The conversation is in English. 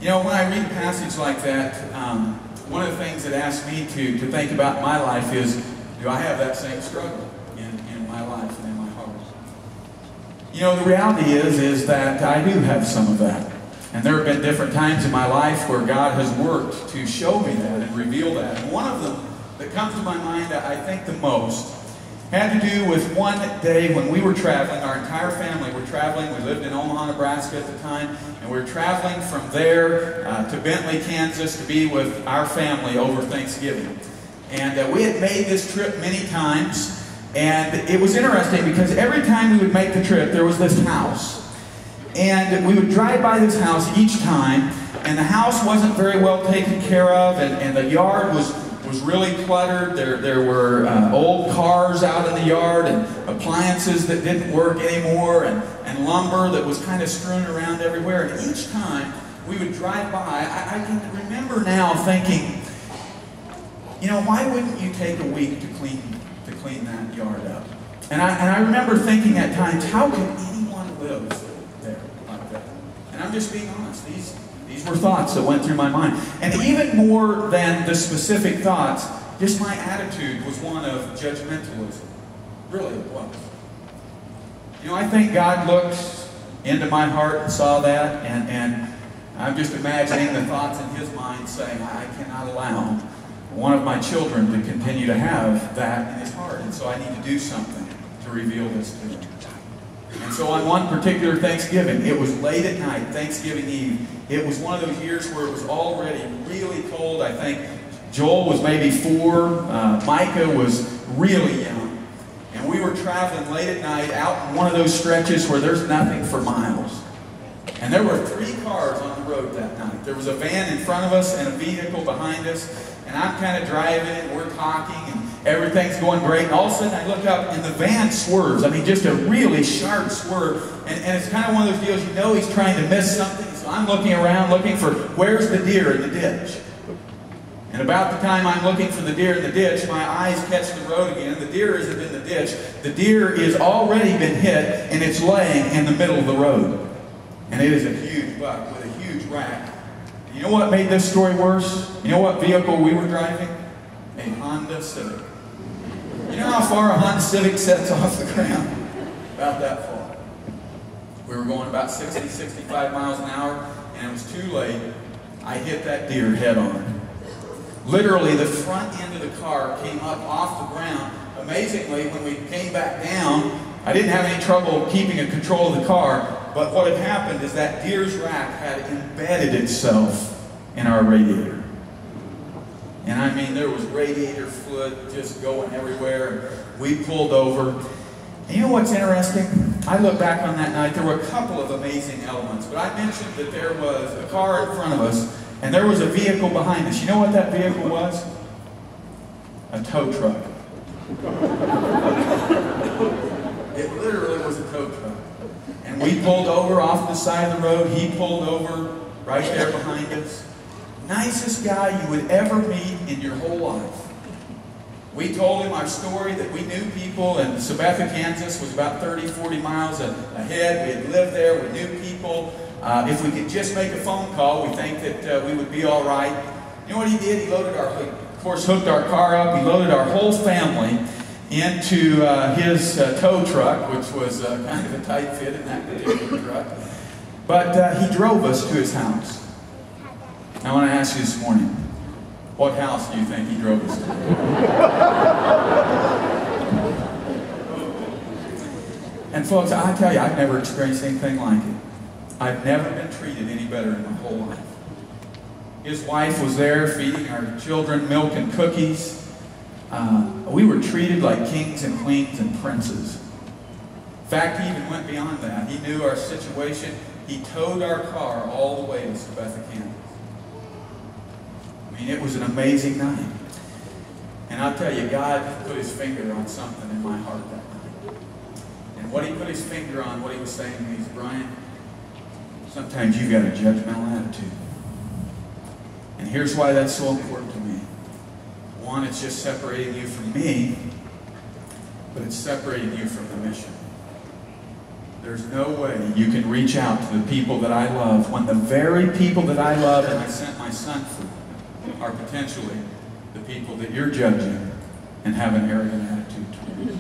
You know, when I read a passage like that, one of the things it asks me to think about in my life is, do I have that same struggle in my life and in my heart? You know, the reality is that I do have some of that. And there have been different times in my life where God has worked to show me that and reveal that. And one of them that comes to my mind, I think the most, had to do with one day when we were traveling. Our entire family were traveling. We lived in Omaha, Nebraska at the time, and we were traveling from there to Bentley, Kansas to be with our family over Thanksgiving. And we had made this trip many times, and it was interesting because every time we would make the trip, there was this house. And we would drive by this house each time, and the house wasn't very well taken care of, and the yard was really cluttered. There were old cars out in the yard, and appliances that didn't work anymore, and lumber that was kind of strewn around everywhere. And each time we would drive by, I can remember now thinking, you know, why wouldn't you take a week to clean that yard up? And I remember thinking at times, how could anyone live there like that? And I'm just being honest. These were thoughts that went through my mind. And even more than the specific thoughts, just my attitude was one of judgmentalism. Really, it was. You know, I think God looked into my heart and saw that, and I'm just imagining the thoughts in His mind saying, I cannot allow one of my children to continue to have that in his heart, and so I need to do something to reveal this to him. And so on one particular Thanksgiving, it was late at night, Thanksgiving Eve. It was one of those years where it was already really cold. I think Joel was maybe 4, Micah was really young. And we were traveling late at night out in one of those stretches where there's nothing for miles. And there were 3 cars on the road that night. There was a van in front of us and a vehicle behind us. And I'm kind of driving and we're talking and everything's going great. And all of a sudden I look up and the van swerves. I mean, just a really sharp swerve. And it's kind of one of those deals, you know he's trying to miss something. So I'm looking around looking for, where's the deer in the ditch? And about the time I'm looking for the deer in the ditch, my eyes catch the road again. The deer isn't in the ditch. The deer is already been hit and it's laying in the middle of the road. And it is a huge buck with a huge rack. You know what made this story worse? You know what vehicle we were driving? A Honda Civic. You know how far a Honda Civic sets off the ground? About that far. We were going about 60, 65 miles an hour, and it was too late. I hit that deer head on. Literally, the front end of the car came up off the ground. Amazingly, when we came back down, I didn't have any trouble keeping a control of the car. But what had happened is that deer's rack had embedded itself in our radiator. And I mean, there was radiator fluid just going everywhere. We pulled over. And you know what's interesting? I look back on that night, there were a couple of amazing elements. But I mentioned that there was a car in front of us, and there was a vehicle behind us. You know what that vehicle was? A tow truck. It literally was a tow truck. And we pulled over off the side of the road. He pulled over right there behind us. Nicest guy you would ever meet in your whole life. We told him our story that we knew people, and Sabetha, Kansas was about 30, 40 miles ahead. We had lived there. We knew people. If we could just make a phone call, we think that we would be all right. You know what he did? He loaded of course, hooked our car up. He loaded our whole family into his tow truck, which was kind of a tight fit in that particular truck. But he drove us to his house. I want to ask you this morning, what house do you think he drove us to? And folks, I tell you, I've never experienced anything like it. I've never been treated any better in my whole life. His wife was there feeding our children milk and cookies. We were treated like kings and queens and princes. In fact, he even went beyond that. He knew our situation. He towed our car all the way to Sabetha, Kansas. I mean, it was an amazing night. And I'll tell you, God put His finger on something in my heart that night. And what He put His finger on, what He was saying to me is, Brian, sometimes you've got a judgmental attitude. And here's why that's so important to me. One, it's just separating you from me, but it's separating you from the mission. There's no way you can reach out to the people that I love when the very people that I love and I sent my son for are potentially the people that you're judging and have an arrogant attitude toward.